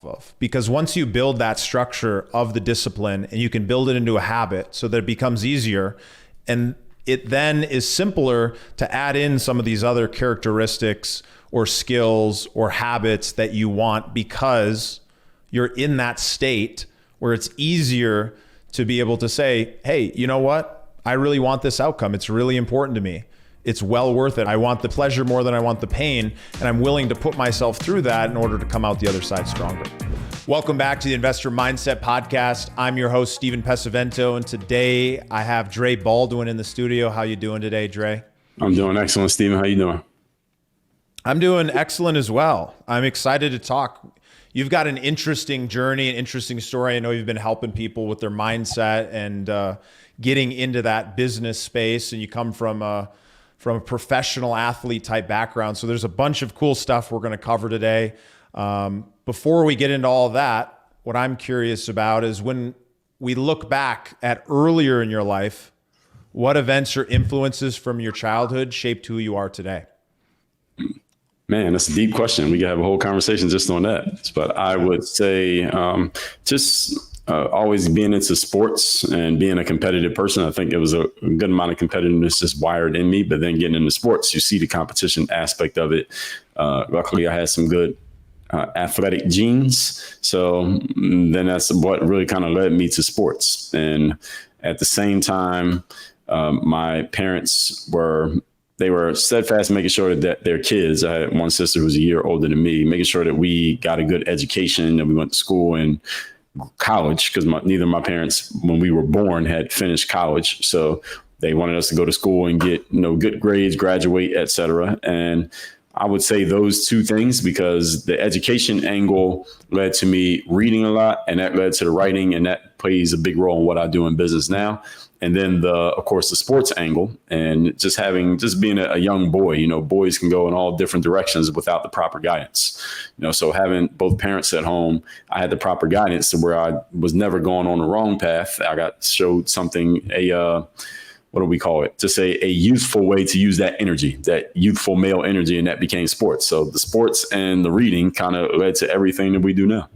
of. Because once you build that structure of the discipline and you can build it into a habit so that it becomes easier, and it then is simpler to add in some of these other characteristics or skills or habits that you want, because you're in that state where it's easier to be able to say, hey, you know what? I really want this outcome. It's really important to me. It's well worth it. I want the pleasure more than I want the pain, and I'm willing to put myself through that in order to come out the other side stronger. Welcome back to the Investor Mindset Podcast. I'm your host, Steven Pesavento, and today I have Dre Baldwin in the studio. How you doing today, Dre? I'm doing excellent, Steven. How you doing? I'm doing excellent as well. I'm excited to talk. You've got an interesting journey, an interesting story. I know you've been helping people with their mindset and getting into that business space, and you come from a professional athlete type background. So there's a bunch of cool stuff we're going to cover today. Before we get into all of that, what I'm curious about is when we look back at earlier in your life, what events or influences from your childhood shaped who you are today? Man, that's a deep question. We could have a whole conversation just on that. But I would say always being into sports and being a competitive person. I think it was a good amount of competitiveness just wired in me. But then getting into sports, you see the competition aspect of it. Luckily, I had some good athletic genes. So then that's what really kind of led me to sports. And at the same time, my parents were steadfast in making sure that their kids, I had one sister who was a year older than me, making sure that we got a good education, that we went to school and college, because neither of my parents, when we were born, had finished college. So they wanted us to go to school and get, good grades, graduate, et cetera. And I would say those two things, because the education angle led to me reading a lot, and that led to the writing, and that plays a big role in what I do in business now. And then of course, the sports angle, and just being a young boy, boys can go in all different directions without the proper guidance. So having both parents at home, I had the proper guidance to where I was never going on the wrong path. I got showed something, what do we call it? Just a youthful way to use that energy, that youthful male energy, and that became sports. So the sports and the reading kind of led to everything that we do now.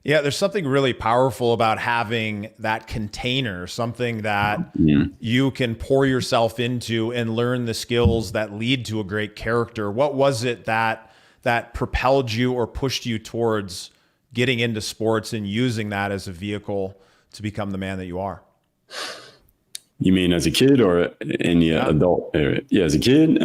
Yeah, there's something really powerful about having that container, something that you can pour yourself into and learn the skills that lead to a great character. What was it that propelled you or pushed you towards getting into sports and using that as a vehicle to become the man that you are? You mean as a kid or in the adult area? Yeah, as a kid,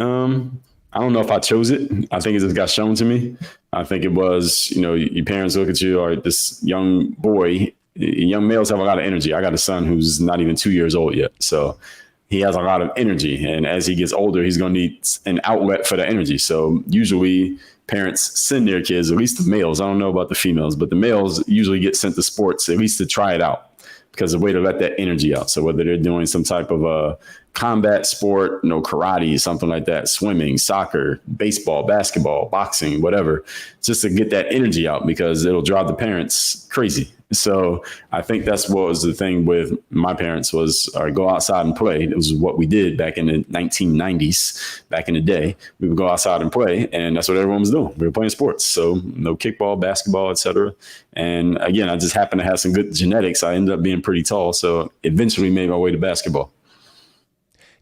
I don't know if I chose it. I think it just got shown to me. I think it was, your parents look at you, or this young boy. Young males have a lot of energy. I got a son who's not even 2 years old yet. So he has a lot of energy. And as he gets older, he's going to need an outlet for the energy. So usually parents send their kids, at least the males. I don't know about the females, but the males usually get sent to sports, at least to try it out, because it's a way to let that energy out. So whether they're doing some type of a combat sport, karate, something like that, swimming, soccer, baseball, basketball, boxing, whatever, just to get that energy out, because it'll drive the parents crazy. So I think that's what was the thing with my parents was go outside and play. It was what we did back in the 1990s. Back in the day, we would go outside and play, and that's what everyone was doing. We were playing sports. So kickball, basketball, et cetera. And again, I just happened to have some good genetics. I ended up being pretty tall. So eventually made my way to basketball.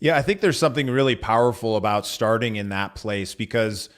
Yeah, I think there's something really powerful about starting in that place, because,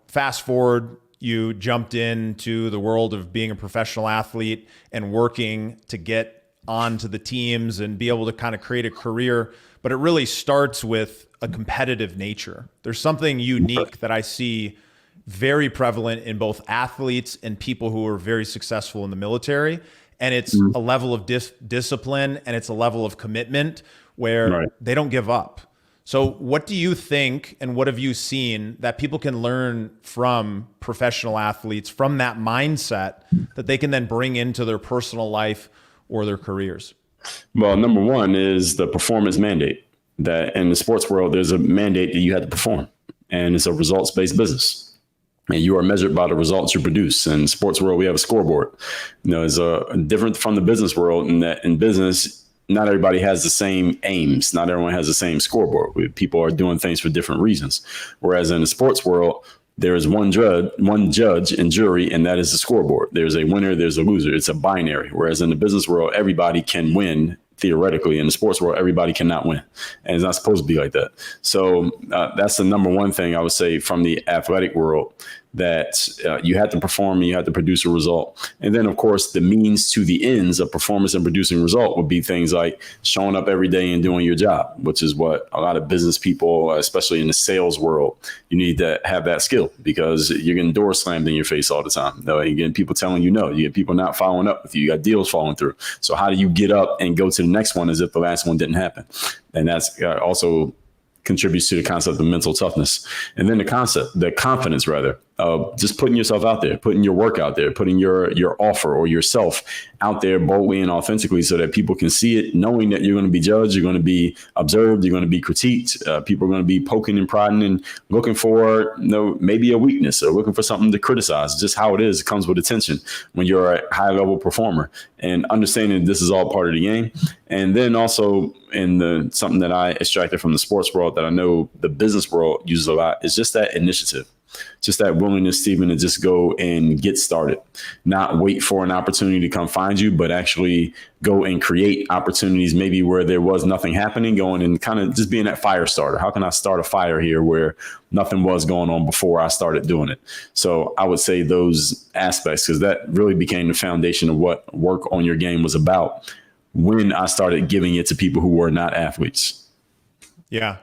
fast forward, you jumped into the world of being a professional athlete and working to get onto the teams and be able to kind of create a career. But it really starts with a competitive nature. There's something unique that I see very prevalent in both athletes and people who are very successful in the military. And it's a level of discipline, and it's a level of commitment where they don't give up. So what do you think, and what have you seen that people can learn from professional athletes, from that mindset that they can then bring into their personal life or their careers? Well, number one is the performance mandate. That in the sports world, there's a mandate that you have to perform, and it's a results-based business. And you are measured by the results you produce. In the sports world, we have a scoreboard. It's different from the business world, in that in business, not everybody has the same aims. Not everyone has the same scoreboard. People are doing things for different reasons. Whereas in the sports world, There is one judge and jury, and that is the scoreboard. There's a winner, there's a loser. It's a binary. Whereas in the business world, everybody can win theoretically. In the sports world, everybody cannot win. And it's not supposed to be like that. So that's the number one thing I would say from the athletic world, that you have to perform and you have to produce a result. And then, of course, the means to the ends of performance and producing result would be things like showing up every day and doing your job, which is what a lot of business people, especially in the sales world, you need to have that skill, because you're getting doors slammed in your face all the time. You're getting people telling you no. You get people not following up with you. You got deals falling through. So how do you get up and go to the next one as if the last one didn't happen? And that's also contributes to the concept of mental toughness. And then the confidence rather, of just putting yourself out there, putting your work out there, putting your offer or yourself out there boldly and authentically so that people can see it, knowing that you're going to be judged, you're going to be observed, you're going to be critiqued. People are going to be poking and prodding and looking for, maybe a weakness or looking for something to criticize. Just how it is, it comes with attention when you're a high level performer, and understanding this is all part of the game. And then also something that I extracted from the sports world that I know the business world uses a lot is just that initiative. Just that willingness, Steven, to just go and get started, not wait for an opportunity to come find you, but actually go and create opportunities, maybe where there was nothing happening, going and kind of just being that fire starter. How can I start a fire here where nothing was going on before I started doing it? So I would say those aspects, because that really became the foundation of what work on your game was about when I started giving it to people who were not athletes. Yeah.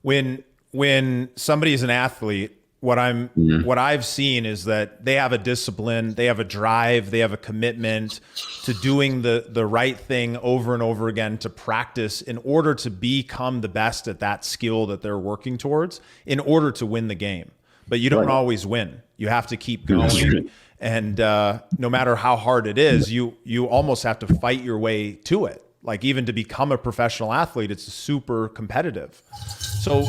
When somebody is an athlete, what I've seen is that they have a discipline, they have a drive, they have a commitment to doing the right thing over and over again, to practice in order to become the best at that skill that they're working towards in order to win the game. But you don't always win. You have to keep going. And no matter how hard it is, you almost have to fight your way to it. Like, even to become a professional athlete, it's super competitive. So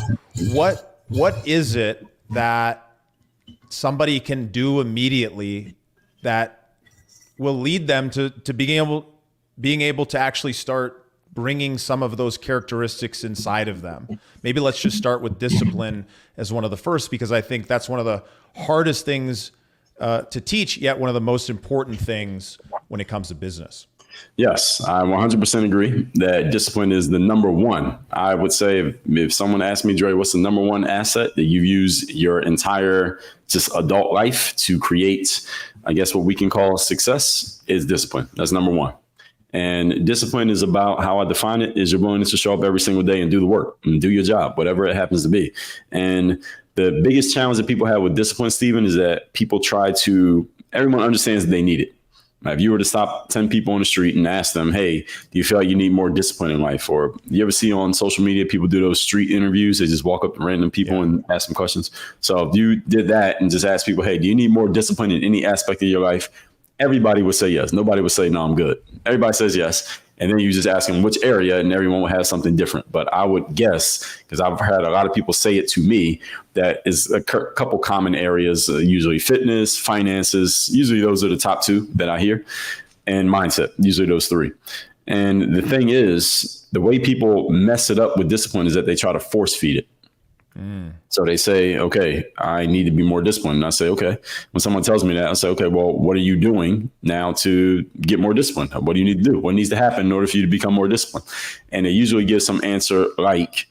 what is it that somebody can do immediately that will lead them to being able to actually start bringing some of those characteristics inside of them? Maybe let's just start with discipline as one of the first, because I think that's one of the hardest things to teach, yet one of the most important things when it comes to business. Yes, I 100% agree that discipline is the number one. I would say if someone asked me, Dre, what's the number one asset that you use your entire just adult life to create, I guess what we can call success, is discipline. That's number one. And discipline is about, how I define it, is your willingness to show up every single day and do the work and do your job, whatever it happens to be. And the biggest challenge that people have with discipline, Steven, is that everyone understands that they need it. If you were to stop 10 people on the street and ask them, hey, do you feel like you need more discipline in life? Or you ever see on social media, people do those street interviews? They just walk up to random people and ask them questions. So if you did that and just ask people, hey, do you need more discipline in any aspect of your life? Everybody would say yes. Nobody would say, no, I'm good. Everybody says yes. And then you just ask them which area, and everyone will have something different. But I would guess, because I've had a lot of people say it to me, that is a couple common areas, usually fitness, finances. Usually those are the top two that I hear, and mindset, usually those three. And the thing is, the way people mess it up with discipline is that they try to force feed it. So they say, okay, I need to be more disciplined. And I say, okay. When someone tells me that, I say, okay, well, what are you doing now to get more disciplined? What do you need to do? What needs to happen in order for you to become more disciplined? And they usually give some answer like,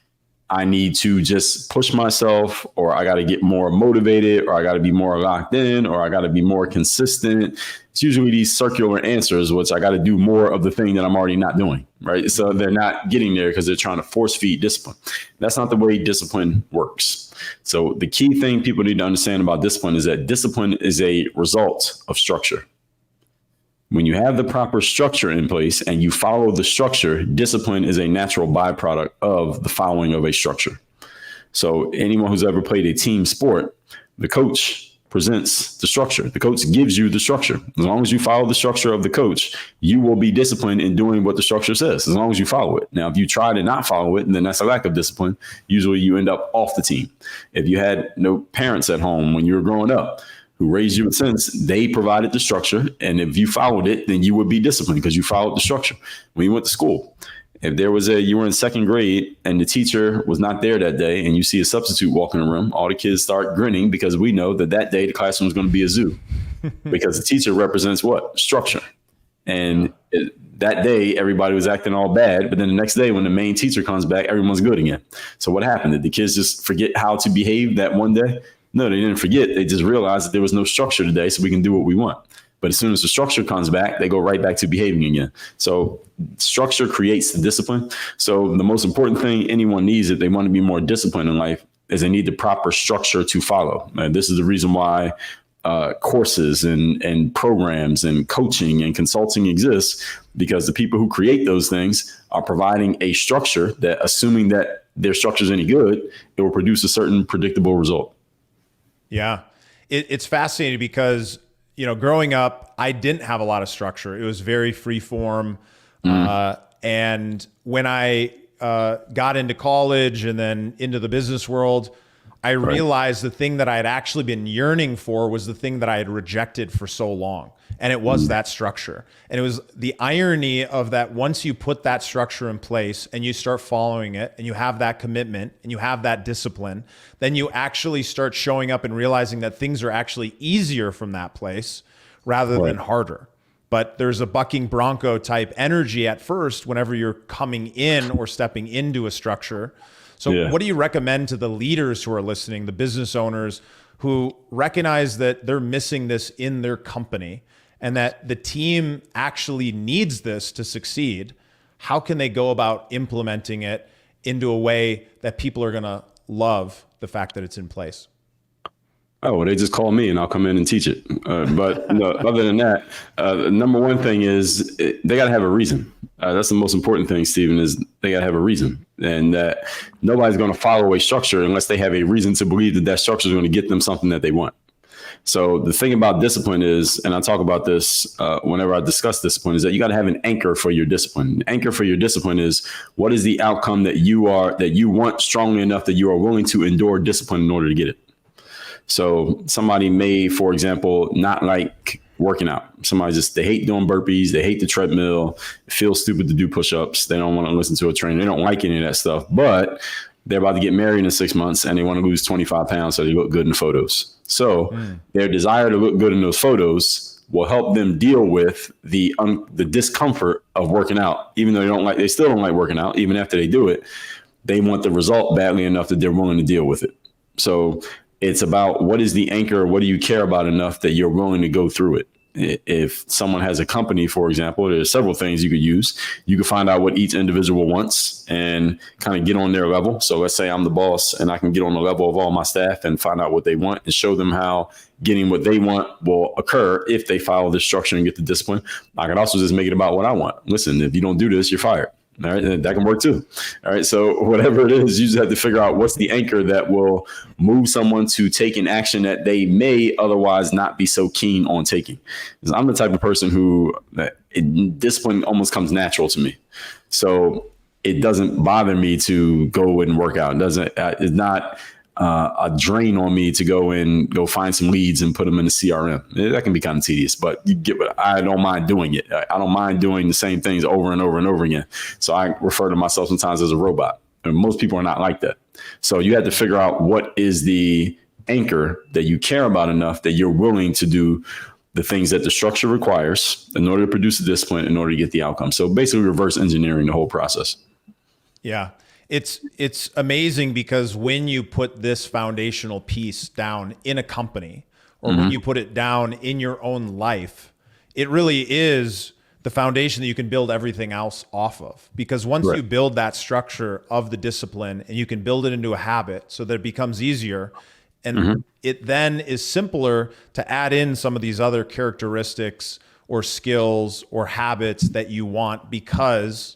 I need to just push myself, or I got to get more motivated, or I got to be more locked in, or I got to be more consistent. It's usually these circular answers, which I got to do more of the thing that I'm already not doing, right? So they're not getting there because they're trying to force feed discipline. That's not the way discipline works. So the key thing people need to understand about discipline is that discipline is a result of structure. When you have the proper structure in place and you follow the structure, discipline is a natural byproduct of the following of a structure. So anyone who's ever played a team sport, the coach presents the structure. The coach gives you the structure. As long as you follow the structure of the coach, you will be disciplined in doing what the structure says, as long as you follow it. Now, if you try to not follow it, then that's a lack of discipline. Usually you end up off the team. If you had no parents at home when you were growing up who raised you with sense, they provided the structure. And if you followed it, then you would be disciplined because you followed the structure. When you went to school, If you were in second grade and the teacher was not there that day and you see a substitute walk in the room, all the kids start grinning because we know that day the classroom is going to be a zoo because the teacher represents what? Structure. And that day, everybody was acting all bad. But then the next day, when the main teacher comes back, everyone's good again. So what happened? Did the kids just forget how to behave that one day? No, they didn't forget. They just realized that there was no structure today, so we can do what we want. But as soon as the structure comes back, they go right back to behaving again. So structure creates the discipline. So the most important thing anyone needs if they want to be more disciplined in life is they need the proper structure to follow. And this is the reason why courses and programs and coaching and consulting exists, because the people who create those things are providing a structure that, assuming that their structure is any good, it will produce a certain predictable result. Yeah, it's fascinating because, growing up, I didn't have a lot of structure. It was very free form. And when I got into college and then into the business world, I realized the thing that I had actually been yearning for was the thing that I had rejected for so long. And it was that structure. And it was the irony of that once you put that structure in place and you start following it and you have that commitment and you have that discipline, then you actually start showing up and realizing that things are actually easier from that place rather than harder. But there's a bucking bronco type energy at first whenever you're coming in or stepping into a structure. So what do you recommend to the leaders who are listening, the business owners who recognize that they're missing this in their company and that the team actually needs this to succeed? How can they go about implementing it into a way that people are going to love the fact that it's in place? Oh, well, they just call me and I'll come in and teach it. But no, other than that, the number one thing is they got to have a reason. That's the most important thing, Steven, is they got to have a reason. And nobody's going to follow a structure unless they have a reason to believe that structure is going to get them something that they want. So the thing about discipline is, and I talk about this whenever I discuss discipline, is that you got to have an anchor for your discipline. The anchor for your discipline is what is the outcome that you want strongly enough that you are willing to endure discipline in order to get it. So somebody may, for example, not like working out. Somebody they hate doing burpees. They hate the treadmill. It feels stupid to do push-ups. They don't want to listen to a trainer. They don't like any of that stuff, but they're about to get married in 6 months and they want to lose 25 pounds so they look good in the photos. So their desire to look good in those photos will help them deal with the discomfort of working out. Even though they still don't like working out, even after they do it, they want the result badly enough that they're willing to deal with it. So it's about what is the anchor? What do you care about enough that you're willing to go through it? If someone has a company, for example, there's several things you could use. You can find out what each individual wants and kind of get on their level. So let's say I'm the boss and I can get on the level of all my staff and find out what they want and show them how getting what they want will occur if they follow the structure and get the discipline. I can also just make it about what I want. Listen, if you don't do this, you're fired. All right, that can work too. All right, so whatever it is, you just have to figure out what's the anchor that will move someone to take an action that they may otherwise not be so keen on taking. Because I'm the type of person who discipline almost comes natural to me, so it doesn't bother me to go and work out. It's not a drain on me to go find some leads and put them in the CRM. That can be kind of tedious, but I don't mind doing it. I don't mind doing the same things over and over and over again. So I refer to myself sometimes as a robot, and most people are not like that. So you have to figure out what is the anchor that you care about enough that you're willing to do the things that the structure requires in order to produce a discipline, in order to get the outcome. So basically reverse engineering the whole process. Yeah. It's amazing because when you put this foundational piece down in a company or when you put it down in your own life, it really is the foundation that you can build everything else off of. Because once you build that structure of the discipline and you can build it into a habit so that it becomes easier, and it then is simpler to add in some of these other characteristics or skills or habits that you want because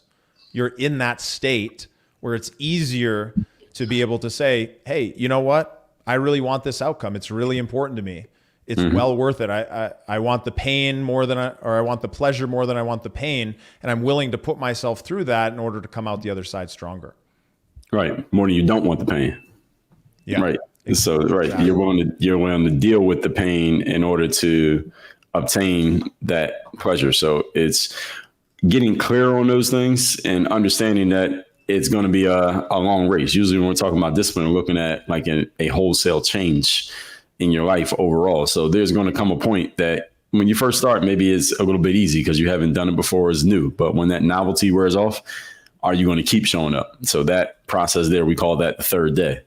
you're in that state where it's easier to be able to say, hey, you know what? I really want this outcome. It's really important to me. It's well worth it. I want the pain more than I want the pleasure more than I want the pain. And I'm willing to put myself through that in order to come out the other side stronger. Right. More than you don't want the pain. Yeah. Right. So, exactly. You're willing to deal with the pain in order to obtain that pleasure. So it's getting clear on those things and understanding that it's going to be a long race. Usually when we're talking about discipline, we're looking at like a wholesale change in your life overall. So there's going to come a point that when you first start, maybe it's a little bit easy because you haven't done it before, it's new. But when that novelty wears off, are you going to keep showing up? So that process there, we call that the third day.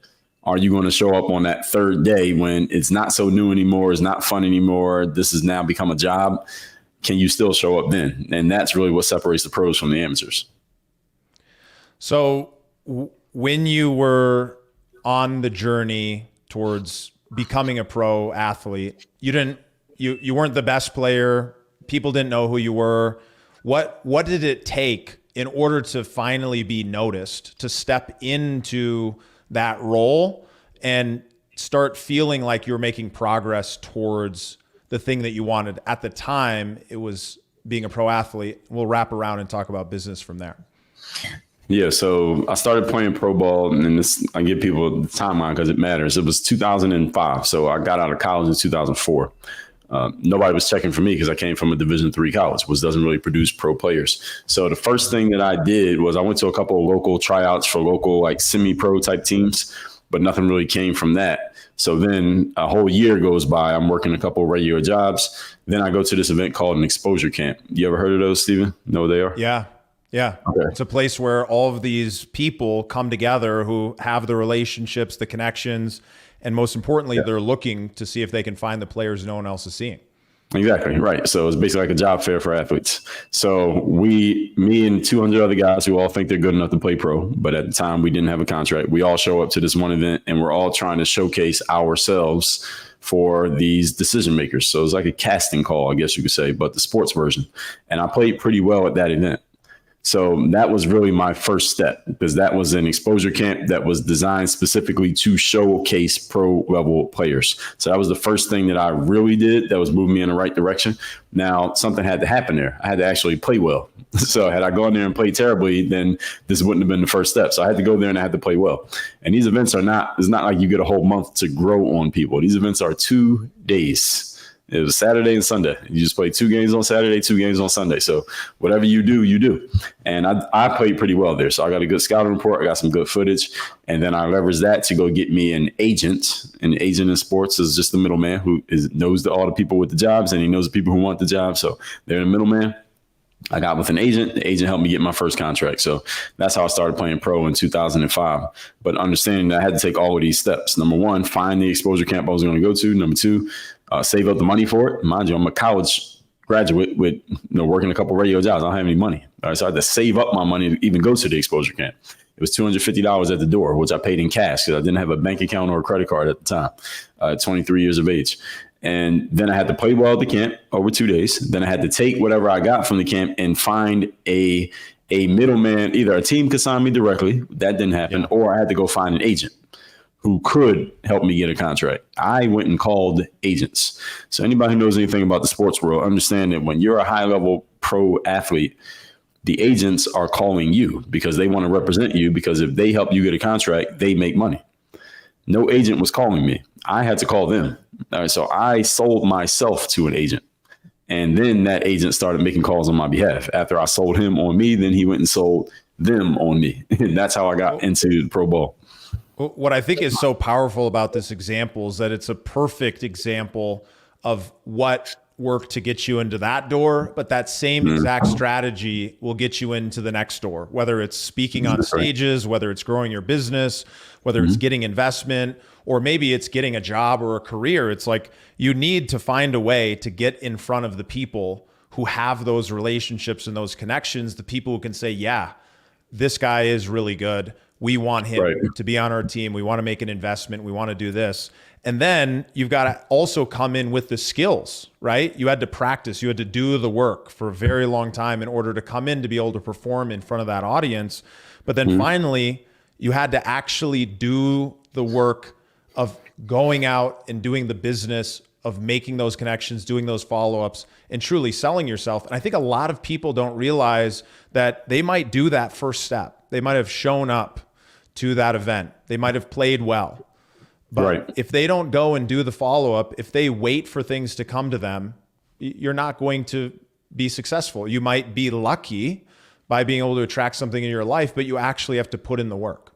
Are you going to show up on that third day when it's not so new anymore, it's not fun anymore, this has now become a job? Can you still show up then? And that's really what separates the pros from the amateurs. So when you were on the journey towards becoming a pro athlete, you weren't the best player. People didn't know who you were. What did it take in order to finally be noticed, to step into that role and start feeling like you were making progress towards the thing that you wanted? At the time, it was being a pro athlete. We'll wrap around and talk about business from there. Yeah, so I started playing pro ball, and this, I give people the timeline because it matters. It was 2005, so I got out of college in 2004. Nobody was checking for me because I came from a Division III college, which doesn't really produce pro players. So the first thing that I did was I went to a couple of local tryouts for local like semi-pro type teams, but nothing really came from that. So then a whole year goes by. I'm working a couple of regular jobs. Then I go to this event called an exposure camp. You ever heard of those, Steven? Know what they are? Yeah. Yeah. Okay. It's a place where all of these people come together who have the relationships, the connections, and most importantly, they're looking to see if they can find the players no one else is seeing. Exactly. Right. So it's basically like a job fair for athletes. So me and 200 other guys who all think they're good enough to play pro, but at the time we didn't have a contract. We all show up to this one event and we're all trying to showcase ourselves for these decision makers. So it's like a casting call, I guess you could say, but the sports version. And I played pretty well at that event. So that was really my first step, because that was an exposure camp that was designed specifically to showcase pro level players. So that was the first thing that I really did that was moving me in the right direction. Now, something had to happen there. I had to actually play well. So had I gone there and played terribly, then this wouldn't have been the first step. So I had to go there and I had to play well. And these events it's not like you get a whole month to grow on people. These events are 2 days. It was Saturday and Sunday. You just play 2 games on Saturday, 2 games on Sunday. So whatever you do, you do. And I played pretty well there. So I got a good scouting report. I got some good footage. And then I leveraged that to go get me an agent. An agent in sports is just the middleman who knows all the people with the jobs, and he knows the people who want the job. So they're the middleman. I got with an agent. The agent helped me get my first contract. So that's how I started playing pro in 2005. But understanding that I had to take all of these steps. Number one, find the exposure camp I was going to go to. Number two, save up the money for it. Mind you, I'm a college graduate with working a couple of radio jobs. I don't have any money. All right, so I had to save up my money to even go to the exposure camp. It was $250 at the door, which I paid in cash because I didn't have a bank account or a credit card at the time, 23 years of age. And then I had to play well at the camp over 2 days. Then I had to take whatever I got from the camp and find a middleman. Either a team could sign me directly. That didn't happen. Or I had to go find an agent who could help me get a contract. I went and called agents. So anybody who knows anything about the sports world, understand that when you're a high level pro athlete, the agents are calling you because they want to represent you, because if they help you get a contract, they make money. No agent was calling me. I had to call them. All right, so I sold myself to an agent. And then that agent started making calls on my behalf. After I sold him on me, then he went and sold them on me. And that's how I got into pro ball. What I think is so powerful about this example is that it's a perfect example of what worked to get you into that door, but that same exact strategy will get you into the next door, whether it's speaking on stages, whether it's growing your business, whether it's getting investment, or maybe it's getting a job or a career. It's like you need to find a way to get in front of the people who have those relationships and those connections, the people who can say, yeah, this guy is really good. We want him to be on our team. We want to make an investment. We want to do this. And then you've got to also come in with the skills, right? You had to practice. You had to do the work for a very long time in order to come in to be able to perform in front of that audience. But then finally, you had to actually do the work of going out and doing the business of making those connections, doing those follow-ups, and truly selling yourself. And I think a lot of people don't realize that they might do that first step. They might have shown up to that event. They might have played well. But if they don't go and do the follow-up, if they wait for things to come to them, you're not going to be successful. You might be lucky by being able to attract something in your life, but you actually have to put in the work.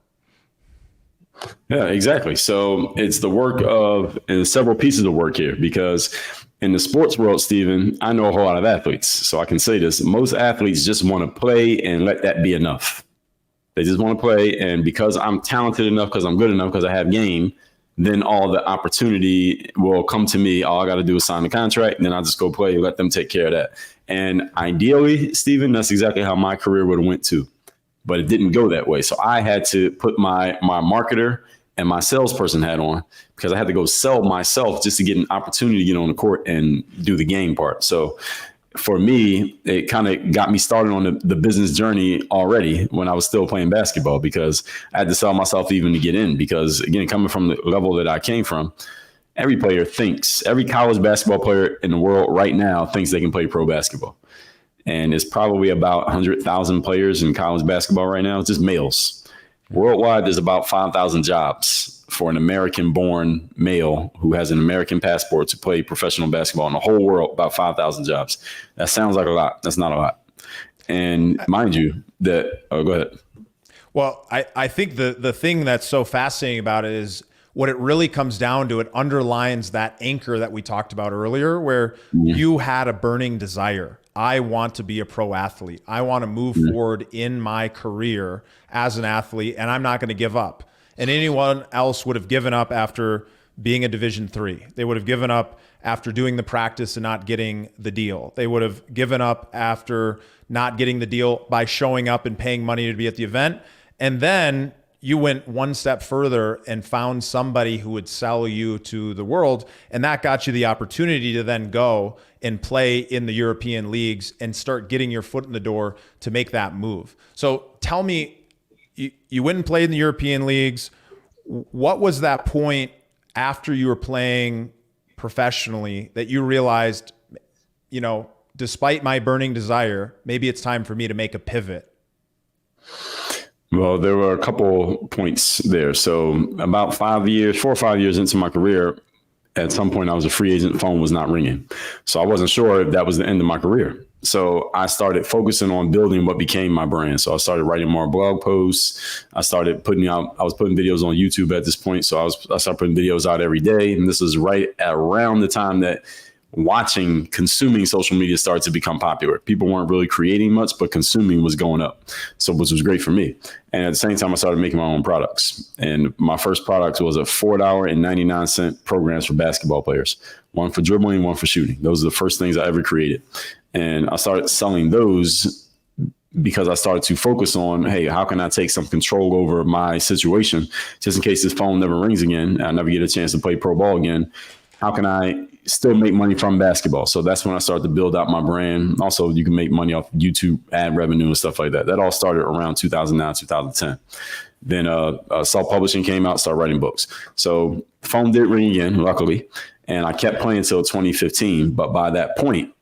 Yeah, exactly. So it's the work of, and several pieces of work here, because in the sports world, Steven, I know a whole lot of athletes. So I can say this, most athletes just want to play and let that be enough. They just want to play. And because I'm talented enough, because I'm good enough, because I have game, then all the opportunity will come to me. All I got to do is sign the contract, and then I'll just go play, let them take care of that. And ideally, Steven, that's exactly how my career would have went too. But it didn't go that way. So I had to put my marketer and my salesperson hat on, because I had to go sell myself just to get an opportunity to get on the court and do the game part. So for me, it kind of got me started on the business journey already when I was still playing basketball, because I had to sell myself even to get in. Because again, coming from the level that I came from, every college basketball player in the world right now thinks they can play pro basketball. And it's probably about 100,000 players in college basketball right now. It's just males. Worldwide, there's about 5,000 jobs for an American-born male who has an American passport to play professional basketball in the whole world. About 5,000 jobs. That sounds like a lot. That's not a lot. And mind you, go ahead. Well, I think the thing that's so fascinating about it is what it really comes down to. It underlines that anchor that we talked about earlier, where you had a burning desire. I want to be a pro athlete. I want to move forward in my career as an athlete, and I'm not going to give up. And anyone else would have given up after being a Division III. They would have given up after doing the practice and not getting the deal. They would have given up after not getting the deal by showing up and paying money to be at the event. And then you went one step further and found somebody who would sell you to the world. And that got you the opportunity to then go and play in the European leagues and start getting your foot in the door to make that move. So tell me, you went and played in the European leagues. What was that point after you were playing professionally that you realized, despite my burning desire, maybe it's time for me to make a pivot? Well, there were a couple points there. So about 4 or 5 years into my career, at some point I was a free agent, phone was not ringing. So I wasn't sure if that was the end of my career. So I started focusing on building what became my brand. So I started writing more blog posts. I was putting videos on YouTube at this point. So I started putting videos out every day. And this was right around the time that consuming social media started to become popular. People weren't really creating much, but consuming was going up. So which was great for me. And at the same time, I started making my own products. And my first product was a $4.99 programs for basketball players. One for dribbling, one for shooting. Those are the first things I ever created. And I started selling those because I started to focus on, hey, how can I take some control over my situation just in case this phone never rings again, I never get a chance to play pro ball again. How can I still make money from basketball? So that's when I started to build out my brand. Also, you can make money off YouTube ad revenue and stuff like that. That all started around 2009, 2010. Then self-publishing came out, started writing books. So the phone did ring again, luckily, and I kept playing until 2015. But by that point,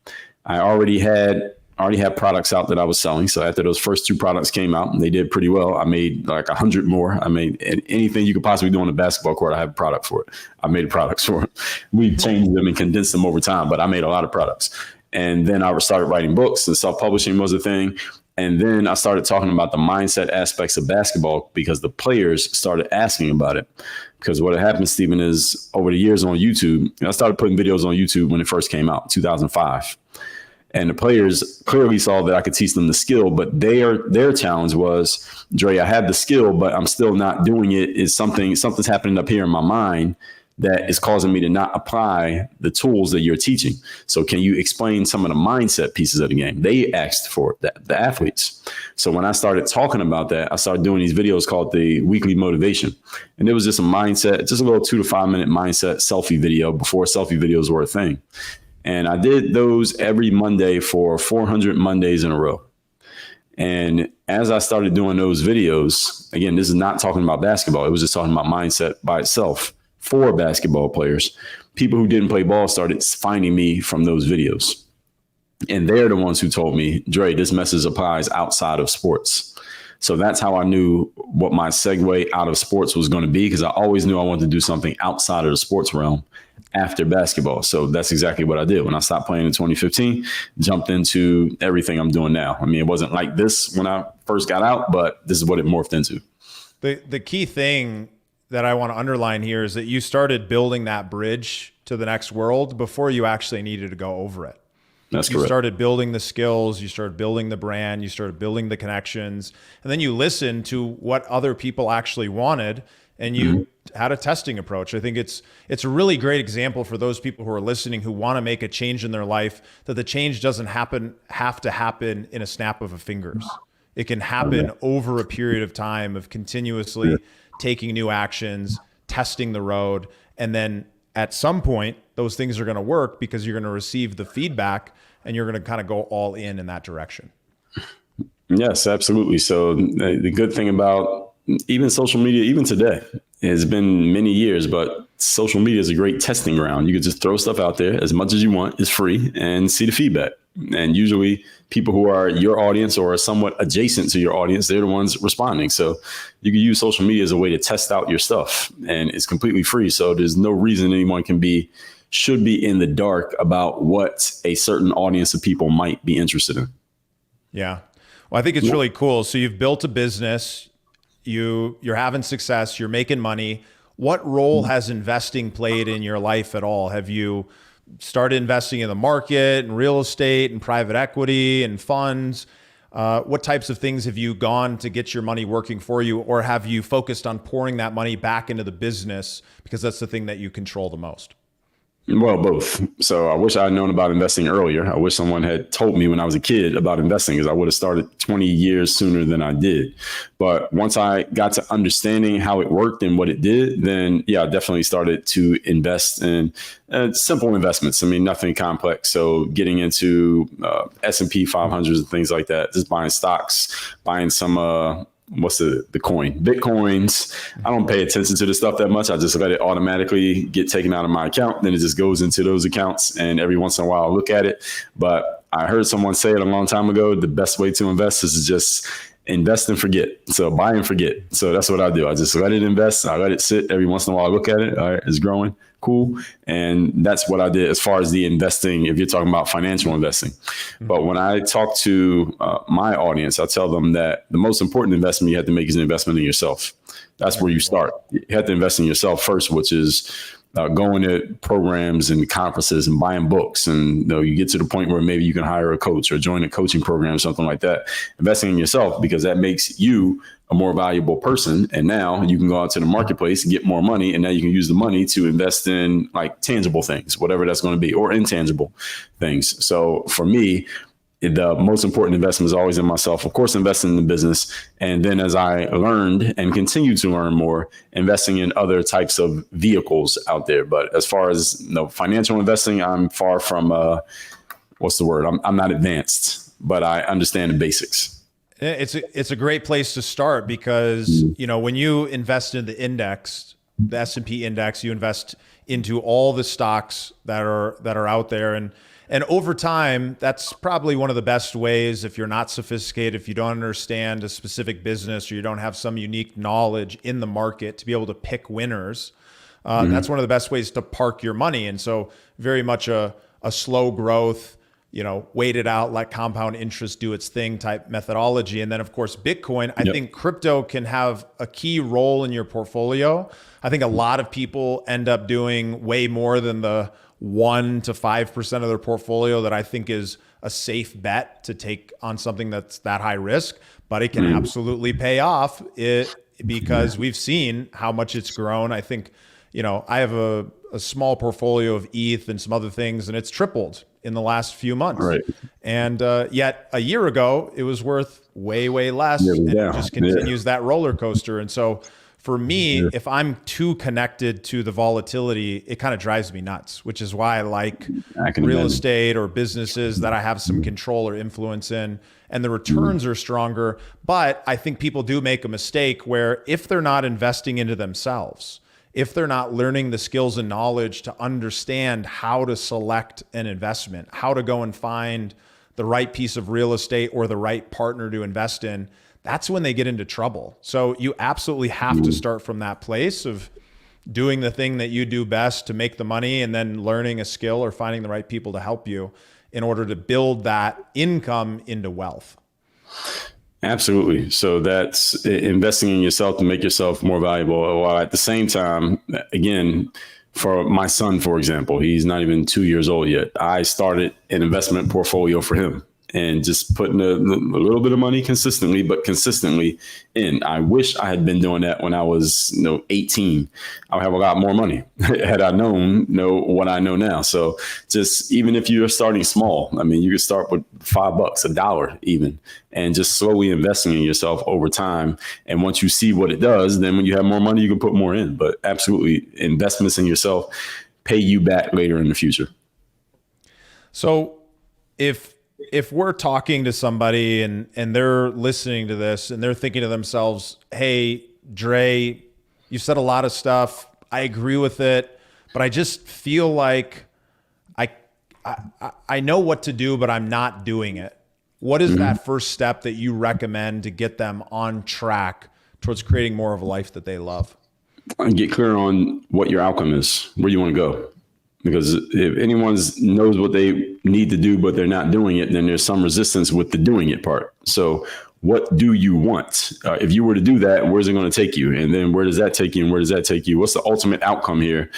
I already had products out that I was selling. So after those first 2 products came out, and they did pretty well, I made like 100 more. I made anything you could possibly do on a basketball court. I have a product for it. I made products for it. We changed them and condensed them over time, but I made a lot of products. And then I started writing books, and self-publishing was a thing. And then I started talking about the mindset aspects of basketball because the players started asking about it. Because what had happened, Steven, is over the years on YouTube, I started putting videos on YouTube when it first came out, 2005. And the players clearly saw that I could teach them the skill, but their challenge was, Dre, I have the skill, but I'm still not doing it. Something's happening up here in my mind that is causing me to not apply the tools that you're teaching. So can you explain some of the mindset pieces of the game? They asked for it, the athletes. So when I started talking about that, I started doing these videos called the Weekly Motivation. And it was just a mindset, just a little 2 to 5 minute mindset selfie video before selfie videos were a thing. And I did those every Monday for 400 Mondays in a row. And as I started doing those videos, again, this is not talking about basketball. It was just talking about mindset by itself for basketball players. People who didn't play ball started finding me from those videos. And they're the ones who told me, Dre, this message applies outside of sports. So that's how I knew what my segue out of sports was going to be, because I always knew I wanted to do something outside of the sports realm after basketball. So that's exactly what I did. When I stopped playing in 2015, jumped into everything I'm doing now. I mean, it wasn't like this when I first got out, but this is what it morphed into. The key thing that I want to underline here is that you started building that bridge to the next world before you actually needed to go over it. That's you correct. started building the skills, you started building the brand, you started building the connections, and then you listened to what other people actually wanted, and you had a testing approach. I think it's a really great example for those people who are listening who want to make a change in their life, that the change doesn't have to happen in a snap of a fingers. It can happen over a period of time of continuously taking new actions, testing the road, and then at some point, those things are going to work because you're going to receive the feedback and you're going to kind of go all in that direction. Yes, absolutely. So the good thing about even social media, even today, it's been many years, but social media is a great testing ground. You can just throw stuff out there as much as you want. It's free, and see the feedback. And usually people who are your audience or are somewhat adjacent to your audience, they're the ones responding. So you can use social media as a way to test out your stuff, and it's completely free. So there's no reason anyone should be in the dark about what a certain audience of people might be interested in. Yeah. Well, I think it's really cool. So you've built a business, you're having success, you're making money. What role has investing played in your life at all? Have you started investing in the market and real estate and private equity and funds? What types of things have you gone to get your money working for you? Or have you focused on pouring that money back into the business because that's the thing that you control the most? Well, both. So I wish I had known about investing earlier. I wish someone had told me when I was a kid about investing, because I would have started 20 years sooner than I did. But once I got to understanding how it worked and what it did, then I definitely started to invest in simple investments. I mean, nothing complex. So getting into S&P 500s and things like that, just buying stocks, buying some what's the coin? Bitcoins. I don't pay attention to the stuff that much. I just let it automatically get taken out of my account. Then it just goes into those accounts. And every once in a while I look at it. But I heard someone say it a long time ago, the best way to invest is to just invest and forget. So buy and forget. So that's what I do. I just let it invest. I let it sit. Every once in a while I look at it. All right, it's growing. Cool. And that's what I did as far as the investing, if you're talking about financial investing. But when I talk to my audience, I tell them that the most important investment you have to make is an investment in yourself. That's where you start. You have to invest in yourself first, which is going to programs and conferences and buying books. And you get to the point where maybe you can hire a coach or join a coaching program, something like that. Investing in yourself, because that makes you a more valuable person. And now you can go out to the marketplace and get more money. And now you can use the money to invest in like tangible things, whatever that's going to be, or intangible things. So for me, the most important investment is always in myself. Of course, investing in the business. And then as I learned and continue to learn more, investing in other types of vehicles out there. But as far as financial investing, I'm far from, what's the word? I'm not advanced, but I understand the basics. It's a great place to start because, when you invest in the index, the S&P index, you invest into all the stocks that are out there. And over time, that's probably one of the best ways, if you're not sophisticated, if you don't understand a specific business or you don't have some unique knowledge in the market to be able to pick winners. That's one of the best ways to park your money. And so very much a slow growth, wait it out, let compound interest do its thing type methodology. And then of course, Bitcoin, I think crypto can have a key role in your portfolio. I think a lot of people end up doing way more than the 1 to 5% of their portfolio that I think is a safe bet to take on something that's that high risk, but it can absolutely pay off because we've seen how much it's grown. I think, I have a small portfolio of ETH and some other things, and it's tripled in the last few months. Right. And yet a year ago, it was worth way, way less. And it just continues that roller coaster. And so for me, if I'm too connected to the volatility, it kind of drives me nuts, which is why I like real estate or businesses that I have some control or influence in, and the returns are stronger. But I think people do make a mistake where if they're not investing into themselves, if they're not learning the skills and knowledge to understand how to select an investment, how to go and find the right piece of real estate or the right partner to invest in, that's when they get into trouble. So you absolutely have to start from that place of doing the thing that you do best to make the money, and then learning a skill or finding the right people to help you in order to build that income into wealth. Absolutely. So that's investing in yourself to make yourself more valuable, while at the same time, again, for my son, for example, he's not even 2 years old yet. I started an investment portfolio for him, and just putting a little bit of money consistently in. I wish I had been doing that when I was 18. I would have a lot more money had I known what I know now. So just, even if you're starting small, I mean, you could start with $5, $1 even, and just slowly investing in yourself over time. And once you see what it does, then when you have more money, you can put more in. But absolutely, investments in yourself pay you back later in the future. So if we're talking to somebody and they're listening to this and they're thinking to themselves, hey, Dre, you said a lot of stuff. I agree with it, but I just feel like I know what to do, but I'm not doing it. What is that first step that you recommend to get them on track towards creating more of a life that they love? And get clear on what your outcome is, where you want to go. Because if anyone knows what they need to do, but they're not doing it, then there's some resistance with the doing it part. So what do you want? If you were to do that, where's it going to take you? And then where does that take you? And where does that take you? What's the ultimate outcome here?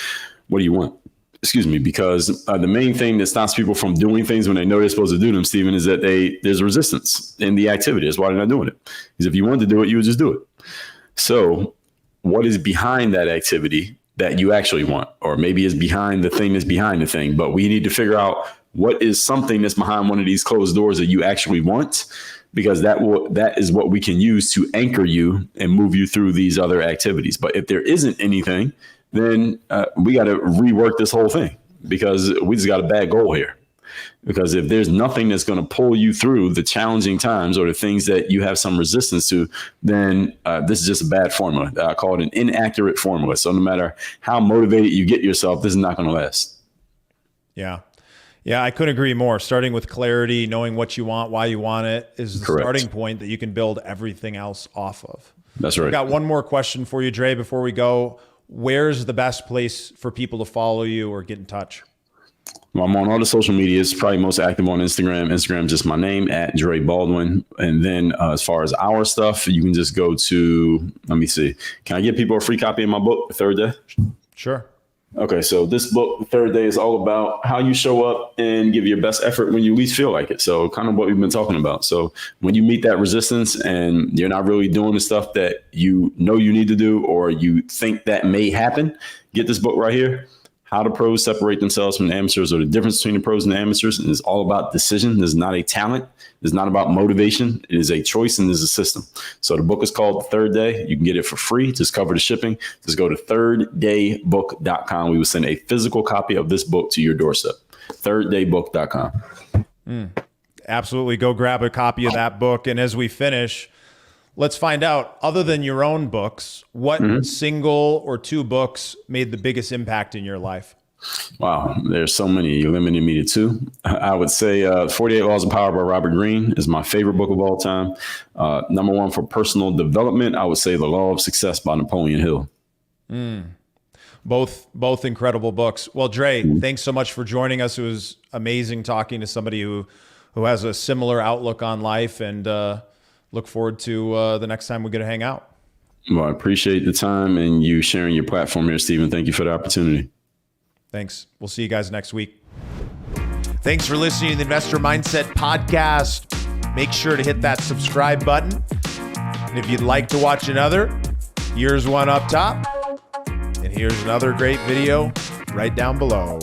What do you want? Excuse me, because the main thing that stops people from doing things when they know they're supposed to do them, Steven, is that there's resistance in the activity. That's why they're not doing it. Because if you wanted to do it, you would just do it. So what is behind that activity that you actually want? Or maybe is behind the thing that's behind the thing. But we need to figure out what is something that's behind one of these closed doors that you actually want, because that is what we can use to anchor you and move you through these other activities. But if there isn't anything, then we got to rework this whole thing, because we just got a bad goal here. Because if there's nothing that's going to pull you through the challenging times or the things that you have some resistance to, then this is just a bad formula. I call it an inaccurate formula. So no matter how motivated you get yourself, this is not going to last. Yeah. Yeah, I couldn't agree more. Starting with clarity, knowing what you want, why you want it, is the starting point that you can build everything else off of. That's right. I've got one more question for you, Dre, before we go. Where's the best place for people to follow you or get in touch? Well, I'm on all the social medias, probably most active on Instagram. Instagram, just my name, at Dre Baldwin. And then as far as our stuff, you can just go to, let me see. Can I give people a free copy of my book, The Third Day? Sure. Okay, so this book, The Third Day, is all about how you show up and give your best effort when you least feel like it. So kind of what we've been talking about. So when you meet that resistance and you're not really doing the stuff that you know you need to do, or you think that may happen, get this book right here. How the pros separate themselves from the amateurs, or the difference between the pros and the amateurs. And it's all about decision. This is not a talent. It's not about motivation. It is a choice, and it is a system. So the book is called The Third Day. You can get it for free. Just cover the shipping. Just go to thirddaybook.com. We will send a physical copy of this book to your doorstep. Thirddaybook.com. Absolutely. Go grab a copy of that book. And as we finish, let's find out, other than your own books, what single or two books made the biggest impact in your life? Wow, there's so many. You limited me to two. I would say 48 Laws of Power by Robert Greene is my favorite book of all time. Number one for personal development, I would say The Law of Success by Napoleon Hill. Both incredible books. Well, Dre, thanks so much for joining us. It was amazing talking to somebody who has a similar outlook on life, and look forward to the next time we get to hang out. Well, I appreciate the time and you sharing your platform here, Steven. Thank you for the opportunity. Thanks. We'll see you guys next week. Thanks for listening to the Investor Mindset Podcast. Make sure to hit that subscribe button. And if you'd like to watch another, here's one up top. And here's another great video right down below.